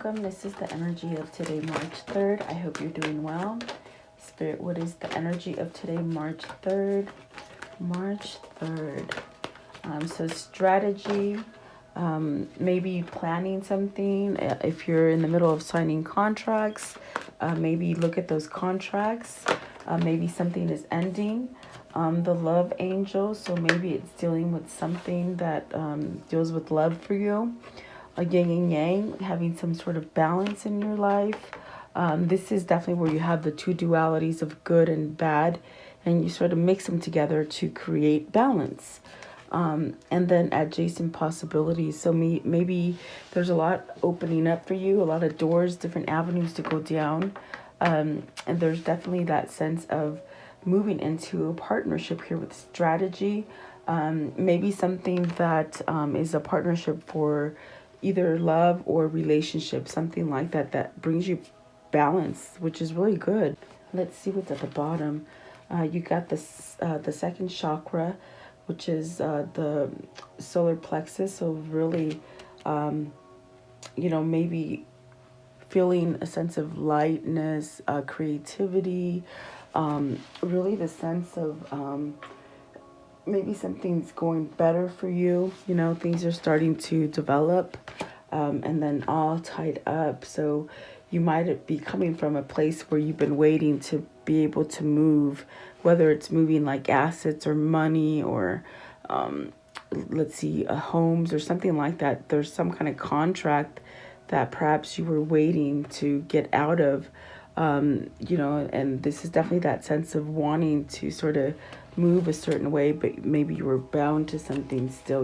welcome. This is the energy of today, March 3rd. I hope you're doing well. Spirit, what is the energy of today, March 3rd? March 3rd. So strategy, maybe planning something. If you're in the middle of signing contracts, maybe look at those contracts. Maybe something is ending. The love angel, so maybe it's dealing with something that deals with love for you. A yin and yang, having some sort of balance in your life. This is definitely where you have the two dualities of good and bad, and you sort of mix them together to create balance. And then adjacent possibilities. So maybe there's a lot opening up for you, a lot of doors, different avenues to go down. And there's definitely that sense of moving into a partnership here with strategy. Maybe something that is a partnership for either love or relationship, something like that, that brings you balance, which is really good. Let's see what's at the bottom. You got this, the second chakra, which is the solar plexus. So really, maybe feeling a sense of lightness, creativity, really the sense of maybe something's going better for you. Things are starting to develop, and then all tied up. So you might be coming from a place where you've been waiting to be able to move, whether it's moving like assets or money or, homes or something like that. There's some kind of contract that perhaps you were waiting to get out of, and this is definitely that sense of wanting to sort of move a certain way, but maybe you were bound to something still,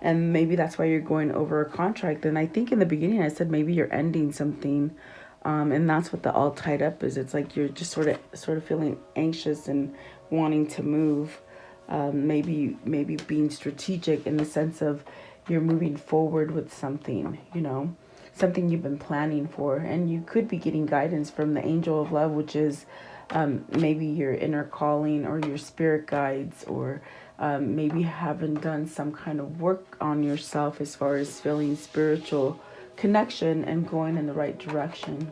and maybe that's why you're going over a contract. And I think in the beginning I said maybe you're ending something, and that's what the all tied up is. It's like you're just sort of feeling anxious and wanting to move, maybe being strategic in the sense of you're moving forward with something, something you've been planning for. And you could be getting guidance from the angel of love, which is maybe your inner calling or your spirit guides, or maybe haven't done some kind of work on yourself as far as feeling spiritual connection and going in the right direction.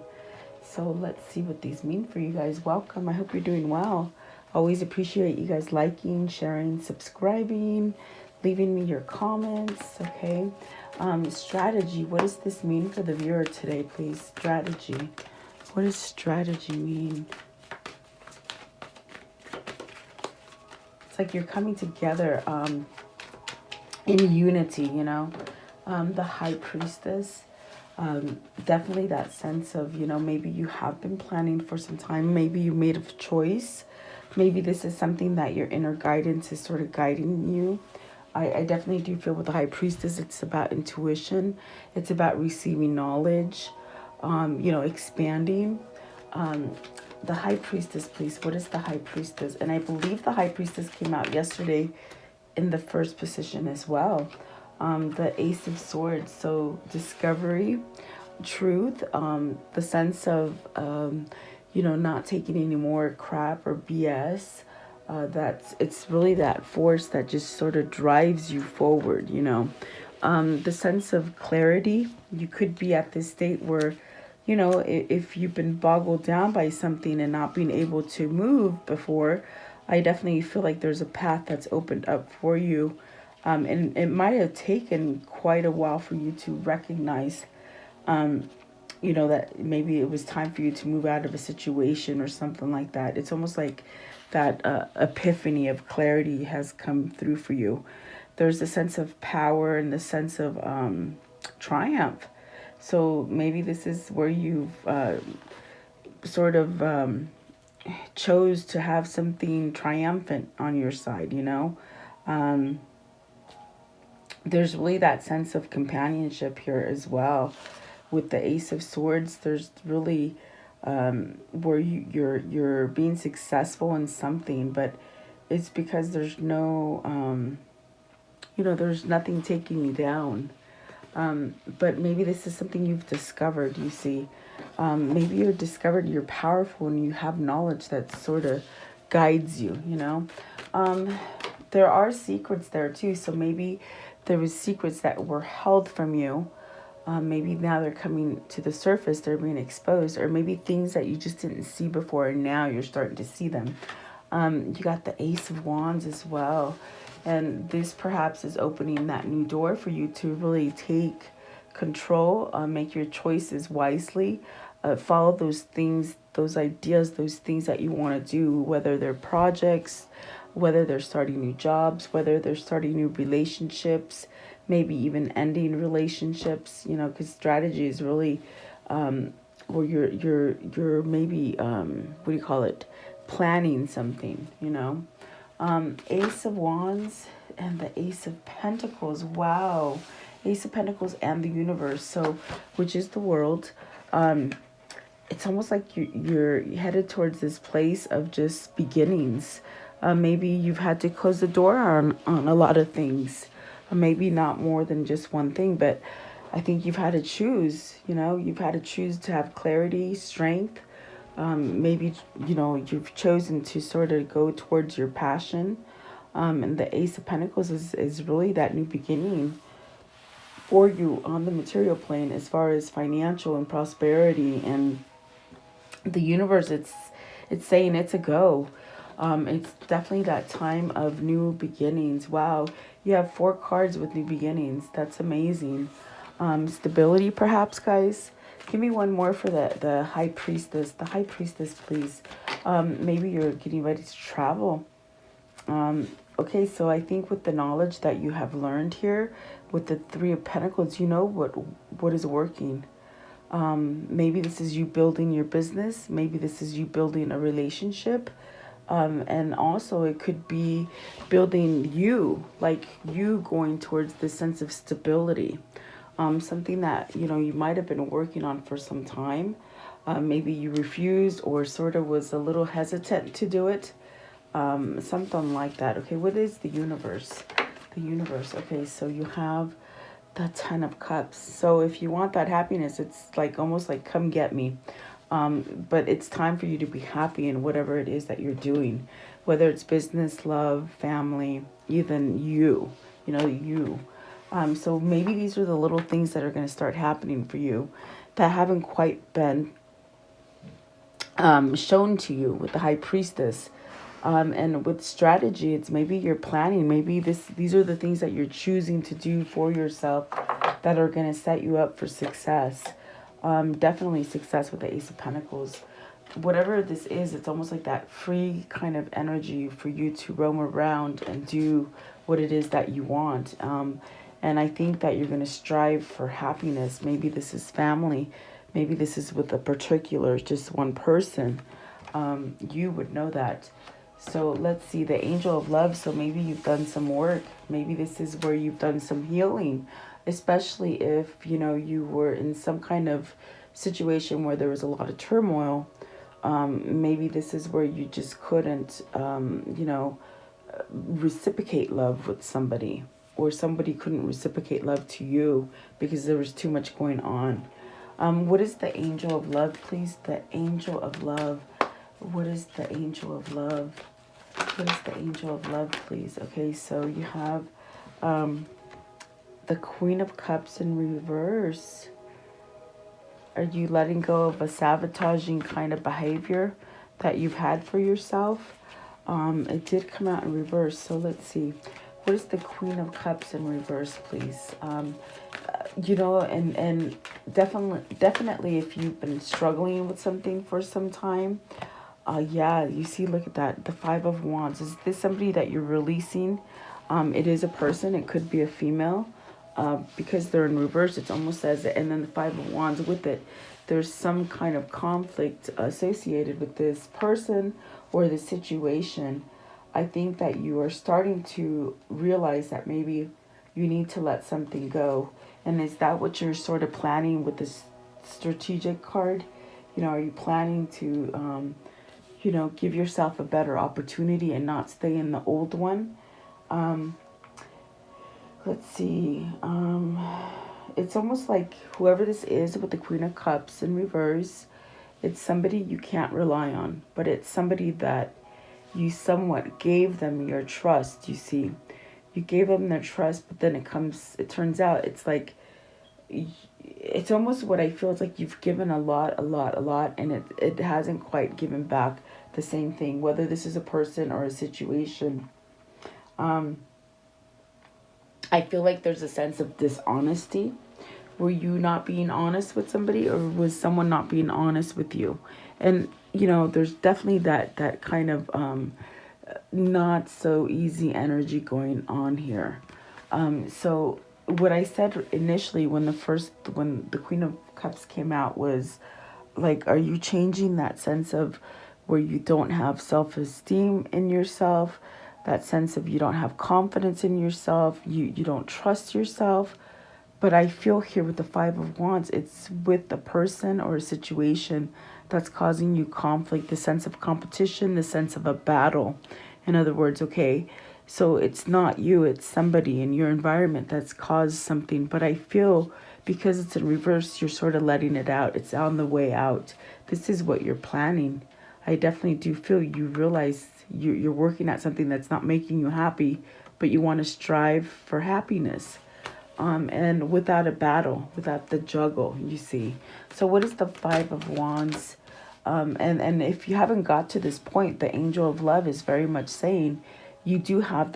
So let's see what these mean for you guys. Welcome. I hope you're doing well. Always appreciate you guys liking, sharing, subscribing, leaving me your comments. Okay. Strategy. What does this mean for the viewer today, please? Strategy. What does strategy mean? It's like you're coming together in unity, the high priestess. Definitely that sense of, maybe you have been planning for some time. Maybe you made a choice. Maybe this is something that your inner guidance is sort of guiding you. I definitely do feel with the high priestess, it's about intuition. It's about receiving knowledge, expanding. The high priestess, please. What is the high priestess? And I believe the high priestess came out yesterday in the first position as well. The ace of swords. So discovery, truth, the sense of, not taking any more crap or BS. It's really that force that just sort of drives you forward, the sense of clarity. You could be at this state where, if you've been boggled down by something and not being able to move before, I definitely feel like there's a path that's opened up for you. And it might have taken quite a while for you to recognize, that maybe it was time for you to move out of a situation or something like that. It's almost like that epiphany of clarity has come through for you. There's a sense of power and the sense of triumph. So maybe this is where you've chose to have something triumphant on your side, There's really that sense of companionship here as well. With the Ace of Swords, there's really where you're being successful in something, but it's because there's no, there's nothing taking you down. But maybe this is something you've discovered, you see. Maybe you've discovered you're powerful and you have knowledge that sort of guides you, There are secrets there too. So maybe there was secrets that were held from you. Maybe now they're coming to the surface, they're being exposed, or maybe things that you just didn't see before and now you're starting to see them. You got the Ace of Wands as well. And this perhaps is opening that new door for you to really take control, make your choices wisely, follow those things, those ideas, those things that you want to do, whether they're projects, whether they're starting new jobs, whether they're starting new relationships, maybe even ending relationships, because strategy is really where you're maybe what do you call it, planning something. Ace of Wands and the Ace of Pentacles. Wow. Ace of Pentacles and the universe, so which is the world. It's almost like you're headed towards this place of just beginnings. Maybe you've had to close the door on a lot of things. Maybe not more than just one thing, but I think you've had to choose. You've had to choose to have clarity, strength. Maybe, you've chosen to sort of go towards your passion. And the Ace of Pentacles is really that new beginning for you on the material plane, as far as financial and prosperity. And the universe, it's saying it's a go. It's definitely that time of new beginnings. Wow, you have 4 cards with new beginnings. That's amazing. Stability, perhaps, guys. Give me one more for the High Priestess. The High Priestess, please. Maybe you're getting ready to travel. Okay, so I think with the knowledge that you have learned here, with the 3 of Pentacles, you know what is working. Maybe this is you building your business. Maybe this is you building a relationship. And also it could be building you, like you going towards this sense of stability. Something that, you might have been working on for some time. Maybe you refused or sort of was a little hesitant to do it. Something like that. Okay, what is the universe? The universe. Okay, so you have the 10 of Cups. So if you want that happiness, it's like almost like come get me. But it's time for you to be happy in whatever it is that you're doing, whether it's business, love, family, even you. So maybe these are the little things that are going to start happening for you that haven't quite been shown to you with the High Priestess. And with strategy, it's maybe you're planning. Maybe these are the things that you're choosing to do for yourself that are going to set you up for success. Definitely success with the Ace of Pentacles. Whatever this is, it's almost like that free kind of energy for you to roam around and do what it is that you want. And I think that you're going to strive for happiness. Maybe this is family. Maybe this is with a particular, just one person. You would know that. So let's see, the Angel of Love. So maybe you've done some work. Maybe this is where you've done some healing, especially if, you were in some kind of situation where there was a lot of turmoil. Maybe this is where you just couldn't, reciprocate love with somebody, or somebody couldn't reciprocate love to you because there was too much going on. What is the Angel of Love, please? The Angel of Love. What is the Angel of Love? What is the Angel of Love, please? Okay, so you have the Queen of Cups in reverse. Are you letting go of a sabotaging kind of behavior that you've had for yourself? It did come out in reverse, so let's see. What is the Queen of Cups in reverse, please? And definitely if you've been struggling with something for some time, you see, look at that, the 5 of Wands. Is this somebody that you're releasing? It is a person. It could be a female. Because they're in reverse, it's almost as, and then the 5 of Wands with it, there's some kind of conflict associated with this person or the situation. I think that you are starting to realize that maybe you need to let something go. And is that what you're sort of planning with this strategic card? Are you planning to, give yourself a better opportunity and not stay in the old one? Let's see. It's almost like whoever this is with the Queen of Cups in reverse, it's somebody you can't rely on, but it's somebody that you somewhat gave them your trust, you see. You gave them their trust, but then it turns out it's like it's almost what I feel. It's like you've given a lot, and it hasn't quite given back the same thing, whether this is a person or a situation. um I feel like there's a sense of dishonesty. Were you not being honest with somebody, or was someone not being honest with you? And there's definitely that kind of not so easy energy going on here. So what I said initially when the Queen of Cups came out was like, are you changing that sense of where you don't have self-esteem in yourself, that sense of you don't have confidence in yourself, you don't trust yourself? But I feel here with the Five of Wands, it's with the person or a situation that's causing you conflict, the sense of competition, the sense of a battle. In other words, okay, so it's not you, it's somebody in your environment that's caused something. But I feel because it's in reverse, you're sort of letting it out. It's on the way out. This is what you're planning. I definitely do feel you realize you're working at something that's not making you happy, but you want to strive for happiness. And without a battle, without the juggle, you see. So what is the Five of Wands? And if you haven't got to this point, the Angel of Love is very much saying you do have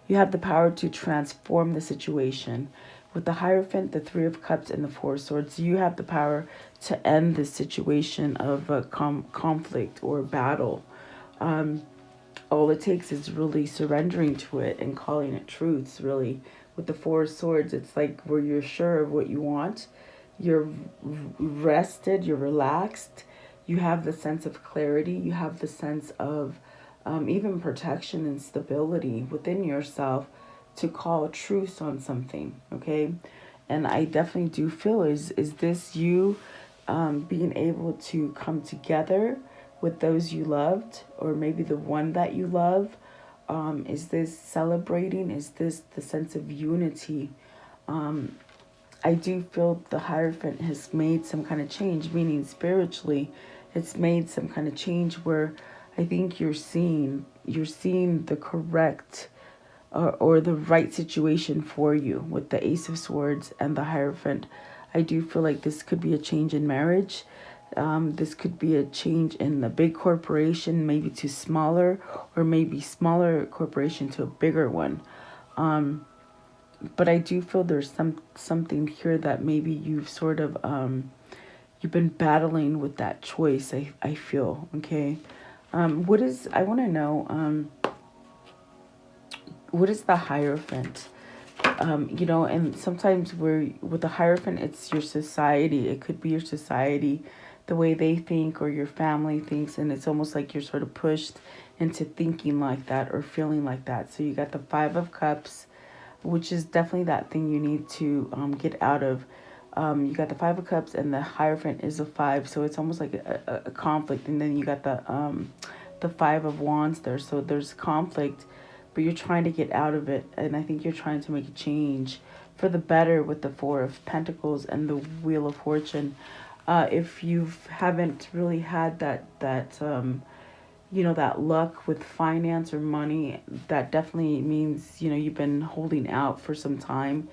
you have the power to transform the situation. With the Hierophant, the Three of Cups, and the Four of Swords, you have the power to end the situation of a conflict or battle. All it takes is really surrendering to it and calling it truths, really. With the Four of Swords, it's like where you're sure of what you want, you're rested, you're relaxed, you have the sense of clarity, you have the sense of even protection and stability within yourself to call truce on something, okay? And I definitely do feel, is this you being able to come together with those you loved, or maybe the one that you love? Is this celebrating? Is this the sense of unity? I do feel the Hierophant has made some kind of change, meaning spiritually, it's made some kind of change where I think you're seeing the correct or the right situation for you with the Ace of Swords and the Hierophant. I do feel like this could be a change in marriage. This could be a change in the big corporation, maybe to smaller, or maybe smaller corporation to a bigger one. But I do feel there's something here that maybe you've sort of you've been battling with that choice. I feel, okay. I want to know what is the Hierophant? And sometimes with the Hierophant, it's your society. It could be your society, the way they think, or your family thinks, and it's almost like you're sort of pushed into thinking like that or feeling like that. So you got the Five of Cups, which is definitely that thing you need to get out of. You got the Five of Cups, and the Hierophant is a five, so it's almost like a conflict. And then you got the Five of Wands there, so there's conflict, but you're trying to get out of it, and I think you're trying to make a change for the better with the Four of Pentacles and the Wheel of Fortune. If you haven't really had that that luck with finance or money, that definitely means you've been holding out for some time.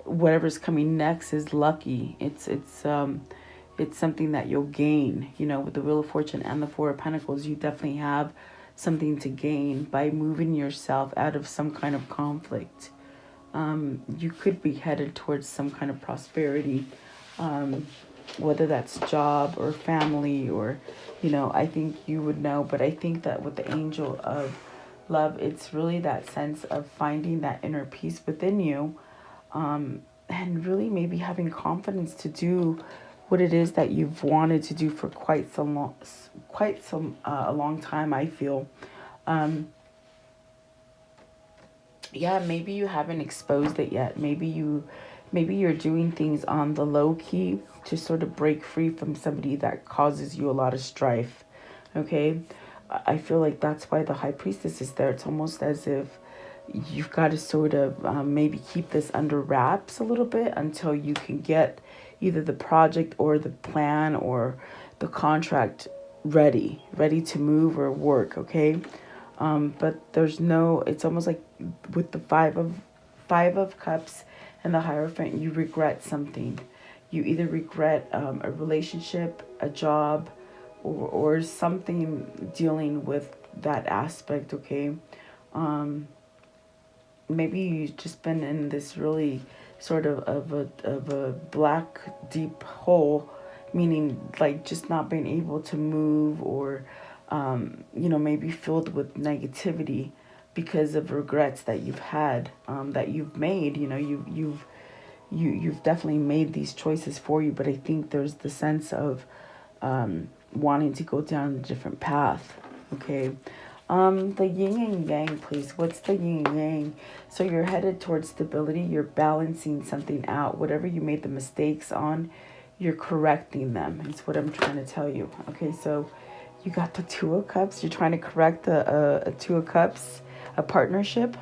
Whatever's coming next is lucky. It's something that you'll gain. With the Wheel of Fortune and the Four of Pentacles, you definitely have something to gain by moving yourself out of some kind of conflict. You could be headed towards some kind of prosperity, whether that's job or family, or I think you would know. But I think that with the Angel of Love, it's really that sense of finding that inner peace within you, and really maybe having confidence to do what it is that you've wanted to do for quite a long time, I feel. Yeah, maybe you haven't exposed it yet. Maybe you're doing things on the low key to sort of break free from somebody that causes you a lot of strife. Okay? I feel like that's why the High Priestess is there. It's almost as if you've got to sort of maybe keep this under wraps a little bit until you can get either the project or the plan or the contract ready to move or work, okay? But it's almost like with the Five of Cups and the Hierophant, you regret something. You either regret a relationship, a job, or something dealing with that aspect, okay? Maybe you've just been in this really sort of a black deep hole, meaning like just not being able to move, or maybe filled with negativity because of regrets that you've had, that you've made. You've definitely made these choices for you, but I think there's the sense of wanting to go down a different path. Okay. The yin and yang, please. What's the yin and yang? So you're headed towards stability. You're balancing something out. Whatever you made the mistakes on, you're correcting them. It's what I'm trying to tell you. Okay, so you got the Two of Cups. You're trying to correct a Two of Cups, a partnership.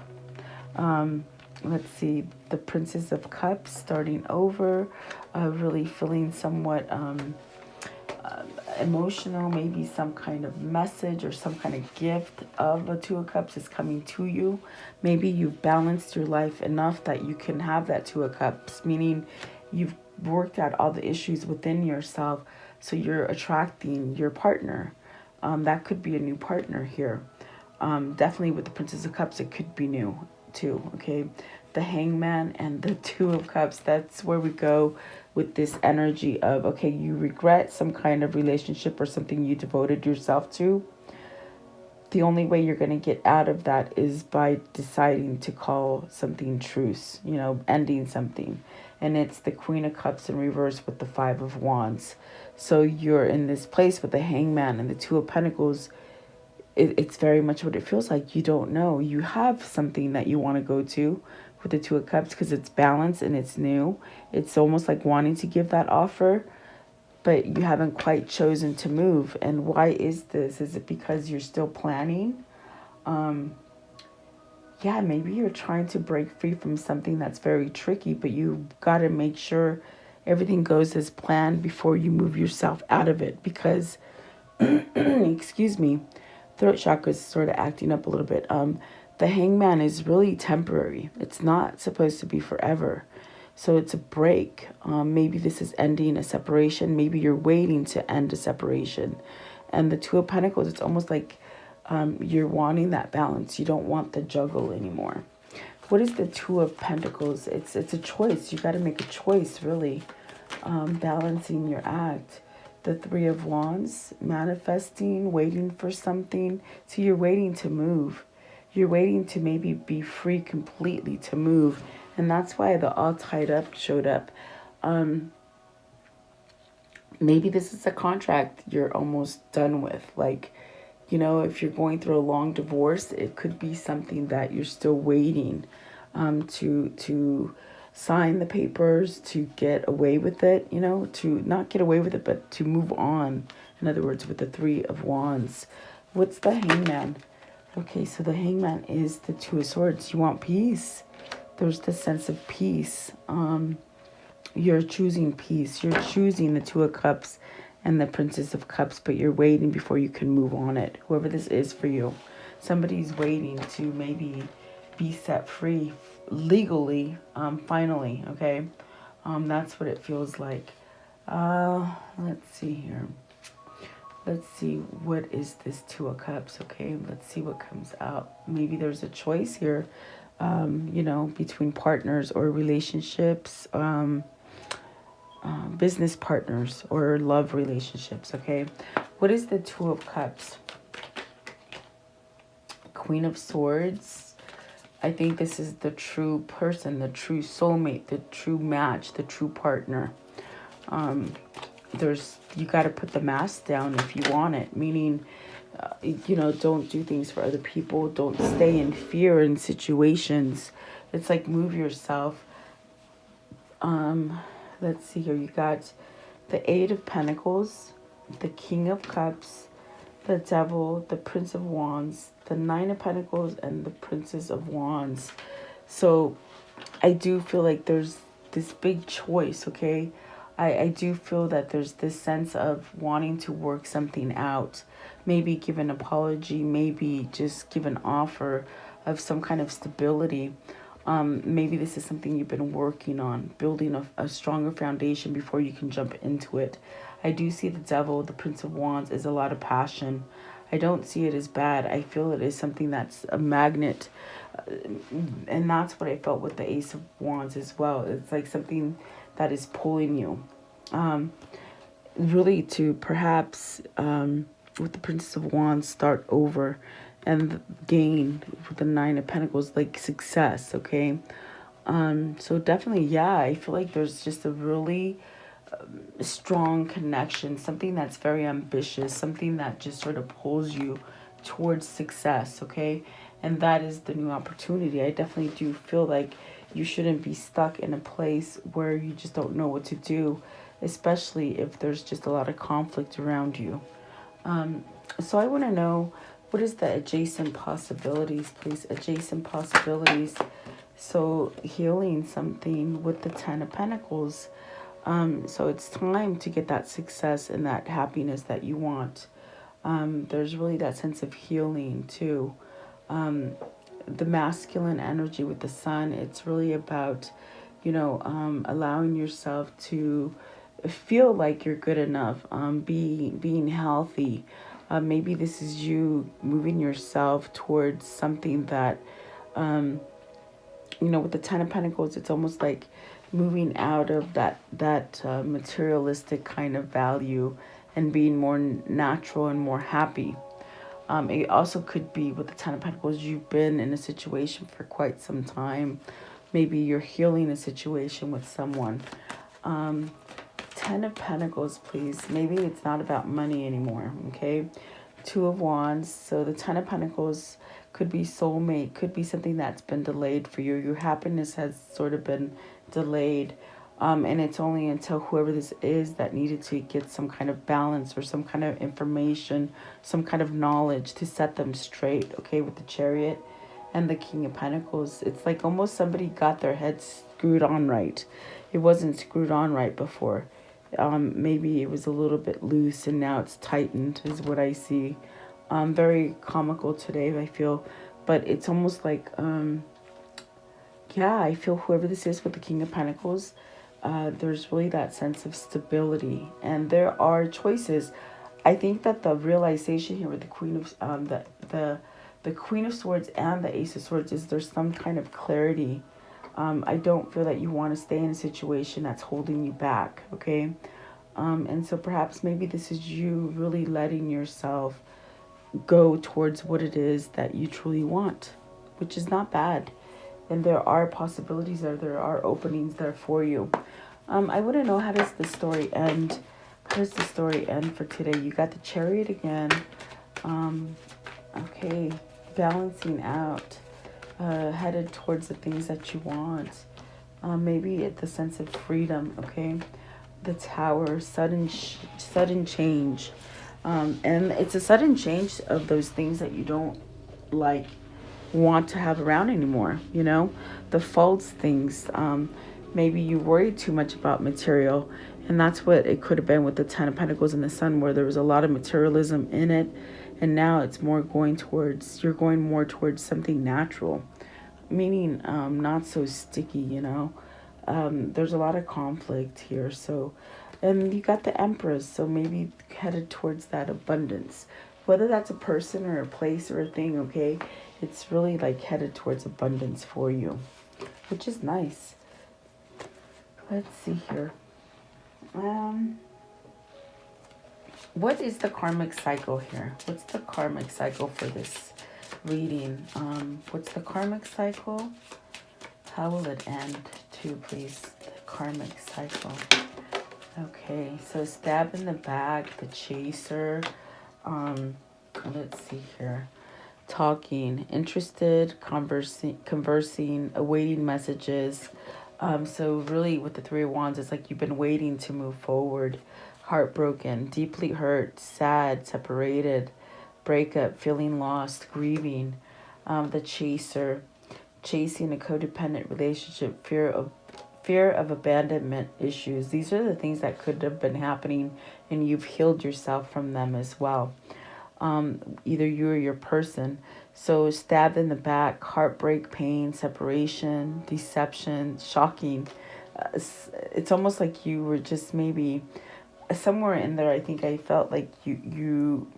Let's see, the Princess of Cups, starting over, really feeling somewhat emotional. Maybe some kind of message or some kind of gift of a Two of Cups is coming to you. Maybe you've balanced your life enough that you can have that Two of Cups, meaning you've worked out all the issues within yourself, so you're attracting your partner. That could be a new partner here. Definitely with the Princess of Cups, it could be new too, okay? The Hangman and the Two of Cups, that's where we go with this energy of, okay, you regret some kind of relationship or something you devoted yourself to. The only way you're going to get out of that is by deciding to call something truce, ending something. And it's the Queen of Cups in reverse with the Five of Wands. So you're in this place with the Hangman and the Two of Pentacles. It's very much what it feels like. You don't know. You have something that you want to go to with the Two of Cups because it's balanced and it's new. It's almost like wanting to give that offer, but you haven't quite chosen to move. And why is this? Is it because you're still planning? Maybe you're trying to break free from something that's very tricky, but you got to make sure everything goes as planned before you move yourself out of it, because, excuse me, throat chakra is sort of acting up a little bit. The Hangman is really temporary. It's not supposed to be forever. So it's a break. Maybe this is ending a separation. Maybe you're waiting to end a separation. And the Two of Pentacles, it's almost like you're wanting that balance. You don't want the juggle anymore. What is the Two of Pentacles? It's a choice. You got to make a choice, really. Balancing your act. The Three of Wands, manifesting, waiting for something. So you're waiting to move. You're waiting to maybe be free completely to move. And that's why the All Tied Up showed up. Maybe this is a contract you're almost done with. Like, if you're going through a long divorce, it could be something that you're still waiting to sign the papers, to get away with it, to not get away with it, but to move on. In other words, with the Three of Wands. What's the Hangman? Okay, so the Hangman is the Two of Swords. You want peace. There's the sense of peace. You're choosing peace. You're choosing the Two of Cups and the Princess of Cups, but you're waiting before you can move on it. Whoever this is for you. Somebody's waiting to maybe be set free legally, finally, okay? That's what it feels like. Let's see here. Let's see, what is this Two of Cups, okay? Let's see what comes out. Maybe there's a choice here, between partners or relationships, business partners or love relationships, okay? What is the Two of Cups? Queen of Swords. I think this is the true person, the true soulmate, the true match, the true partner. You got to put the mask down if you want it, meaning, don't do things for other people. Don't stay in fear in situations. It's like move yourself. Let's see here. You got the Eight of Pentacles, the King of Cups, the Devil, the Prince of Wands, the Nine of Pentacles, and the Princess of Wands. So I do feel like there's this big choice, okay? I do feel that there's this sense of wanting to work something out. Maybe give an apology, maybe just give an offer of some kind of stability. Maybe this is something you've been working on, building a stronger foundation before you can jump into it. I do see the devil, the Prince of Wands, is a lot of passion. I don't see it as bad. I feel it is something that's a magnet. And that's what I felt with the Ace of Wands as well. It's like something that is pulling you. Really to perhaps, with the Princess of Wands, start over and gain with the Nine of Pentacles, like success, okay? So definitely, yeah, I feel like there's just a really strong connection, something that's very ambitious, something that just sort of pulls you towards success, okay? And that is the new opportunity. I definitely do feel like you shouldn't be stuck in a place where you just don't know what to do, especially if there's just a lot of conflict around you. So I want to know, what is the adjacent possibilities, please? Adjacent possibilities. So healing something with the Ten of Pentacles. So it's time to get that success and that happiness that you want. There's really that sense of healing too. The masculine energy with the sun, it's really about, allowing yourself to feel like you're good enough, being healthy. Maybe this is you moving yourself towards something that, with the Ten of Pentacles, it's almost like moving out of that materialistic kind of value and being more natural and more happy. It also could be with the Ten of Pentacles, you've been in a situation for quite some time. Maybe you're healing a situation with someone. Ten of Pentacles, please. Maybe it's not about money anymore, okay? Two of Wands. So the Ten of Pentacles could be soulmate, could be something that's been delayed for you. Your happiness has sort of been delayed. And it's only until whoever this is that needed to get some kind of balance or some kind of information, some kind of knowledge to set them straight, okay, with the Chariot and the King of Pentacles. It's like almost somebody got their head screwed on right. It wasn't screwed on right before. Maybe it was a little bit loose and now it's tightened is what I see. Very comical today, I feel. But it's almost like, I feel whoever this is with the King of Pentacles, there's really that sense of stability. And there are choices. I think that the realization here with the Queen of, the Queen of Swords and the Ace of Swords is there's some kind of clarity. I don't feel that you want to stay in a situation that's holding you back, okay? And so perhaps maybe this is you really letting yourself go towards what it is that you truly want, which is not bad. And there are possibilities there are openings there for you. I want to know, how does the story end? How does the story end for today? You got the Chariot again. Okay, balancing out. Headed towards the things that you want. Maybe the sense of freedom, okay? The Tower, sudden change. And it's a sudden change of those things that you don't want to have around anymore, the false things. Maybe you worry too much about material, and that's what it could have been with the Ten of Pentacles and the Sun, where there was a lot of materialism in it. And now it's more you're going more towards something natural, meaning not so sticky, There's a lot of conflict here. So, and you got the Empress, so maybe headed towards that abundance. Whether that's a person or a place or a thing, okay? It's really like headed towards abundance for you, which is nice. Let's see here. What is the karmic cycle here? What's the karmic cycle for this reading? What's the karmic cycle? How will it end too, please? The karmic cycle. Okay, so stab in the back, the chaser. Let's see here. Talking, interested, conversing, awaiting messages. So really with the Three of Wands, it's like you've been waiting to move forward. Heartbroken, deeply hurt, sad, separated, breakup, feeling lost, grieving. The chaser, chasing a codependent relationship, fear of abandonment issues. These are the things that could have been happening, and you've healed yourself from them as well. either you or your person. So stabbed in the back, heartbreak, pain, separation, deception, shocking. It's almost like you were just maybe somewhere in there. I think I felt like you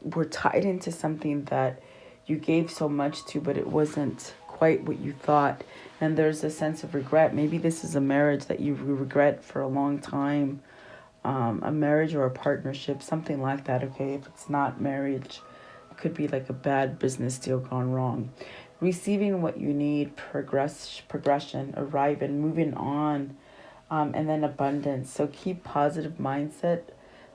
were tied into something that you gave so much to, but it wasn't quite what you thought. And there's a sense of regret. Maybe this is a marriage that you regret for a long time, a marriage or a partnership, something like that. Okay, if it's not marriage, it could be like a bad business deal gone wrong. Receiving what you need, progression, arriving, moving on, and then abundance. So keep positive mindset,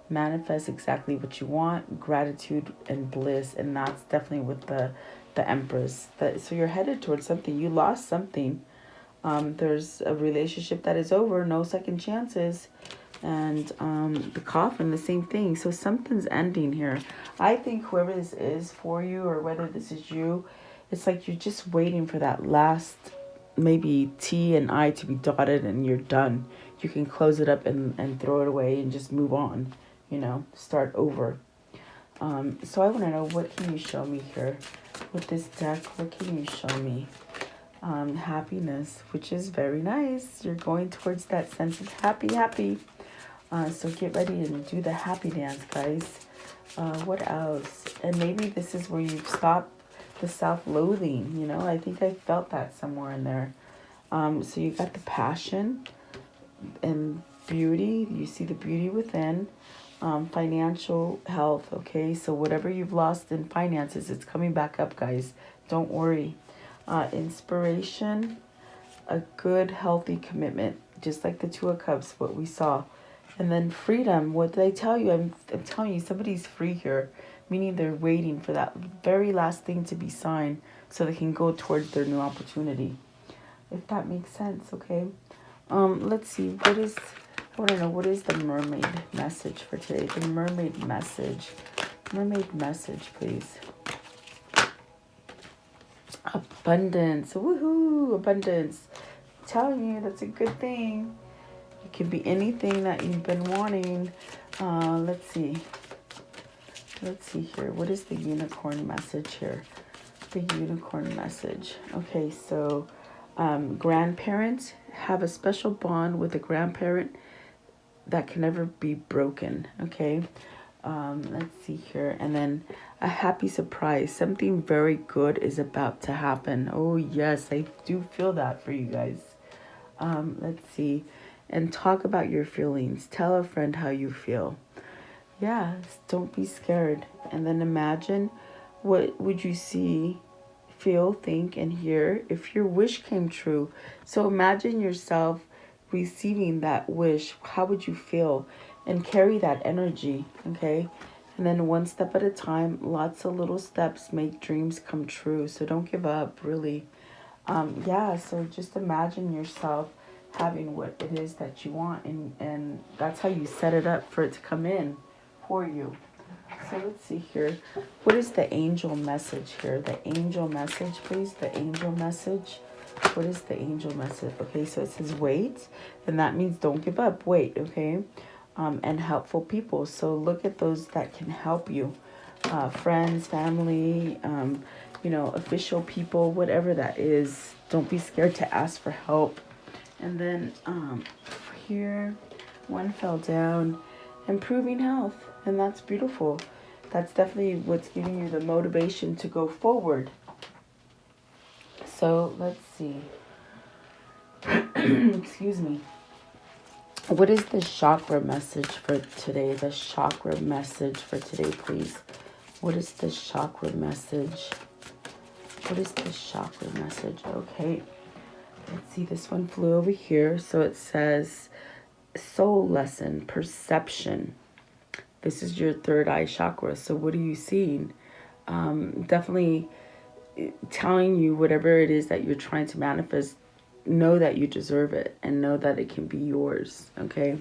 manifest exactly what you want, gratitude and bliss, and that's definitely with the Empress. So you're headed towards something. You lost something. There's a relationship that is over, no second chances. And the coffin, the same thing. So something's ending here. I think whoever this is for you, or whether this is you, it's like you're just waiting for that last maybe T and I to be dotted and you're done. You can close it up and throw it away and just move on, start over. So I want to know, what can you show me here with this deck? What can you show me? Happiness, which is very nice. You're going towards that sense of happy. So get ready and do the happy dance, guys. What else? And maybe this is where you've stopped the self-loathing. I think I felt that somewhere in there. So you got the passion and beauty. You see the beauty within. Financial health. Okay, so whatever you've lost in finances, it's coming back up, guys. Don't worry. Inspiration, a good healthy commitment, just like the Two of Cups, what we saw. And then freedom. What did I tell you? I'm telling you, somebody's free here, meaning they're waiting for that very last thing to be signed so they can go towards their new opportunity, if that makes sense. Okay, let's see, I want to know, what is the mermaid message for today? The mermaid message, please. Abundance. Woohoo, abundance. I'm telling you, that's a good thing. It can be anything that you've been wanting. Let's see here. What is the unicorn message here? The unicorn message. Okay, so grandparents, have a special bond with a grandparent that can never be broken. Okay, let's see here. And then a happy surprise. Something very good is about to happen. Oh yes, I do feel that for you guys. Let's see. And talk about your feelings. Tell a friend how you feel. Yeah, don't be scared. And then imagine, what would you see, feel, think, and hear if your wish came true. So imagine yourself receiving that wish. How would you feel? And carry that energy, okay? And then one step at a time, lots of little steps make dreams come true. So don't give up, really. So just imagine yourself having what it is that you want, and that's how you set it up for it to come in for you. So let's see here. What is the angel message here? The angel message, please. The angel message. What is the angel message? Okay, so it says wait, and that means don't give up. Wait, okay? And helpful people. So look at those that can help you. Friends, family, official people, whatever that is. Don't be scared to ask for help. And then here, one fell down, improving health, and that's beautiful. That's definitely what's giving you the motivation to go forward. So let's see. Excuse me. What is the chakra message for today? The chakra message for today, please. What is the chakra message? What is the chakra message? Okay. Let's see, this one flew over here. So it says soul lesson, perception. This is your third eye chakra. So what are you seeing? Definitely telling you whatever it is that you're trying to manifest, know that you deserve it and know that it can be yours. Okay.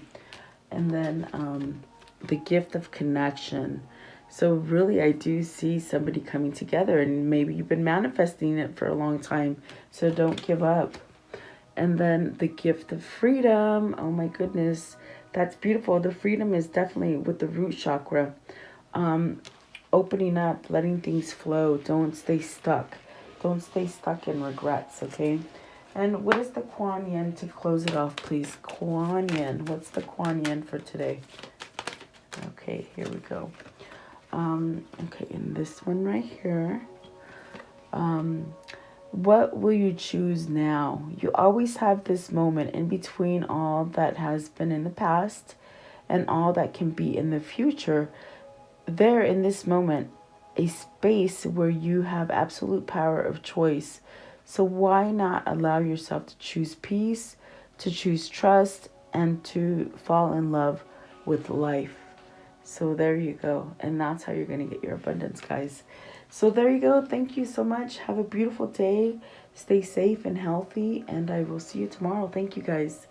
And then the gift of connection. So really, I do see somebody coming together, and maybe you've been manifesting it for a long time. So don't give up. And then the gift of freedom. Oh my goodness. That's beautiful. The freedom is definitely with the root chakra. opening up, letting things flow. Don't stay stuck. Don't stay stuck in regrets, okay? And what is the Kuan Yin to close it off, please? Kuan Yin. What's the Kuan Yin for today? Okay, here we go. Okay, and this one right here. What will you choose now? You always have this moment in between all that has been in the past and all that can be in the future. There in this moment, a space where you have absolute power of choice. So why not allow yourself to choose peace, to choose trust, and to fall in love with life? So there you go. And that's how you're going to get your abundance, guys. So there you go. Thank you so much. Have a beautiful day. Stay safe and healthy. And I will see you tomorrow. Thank you, guys.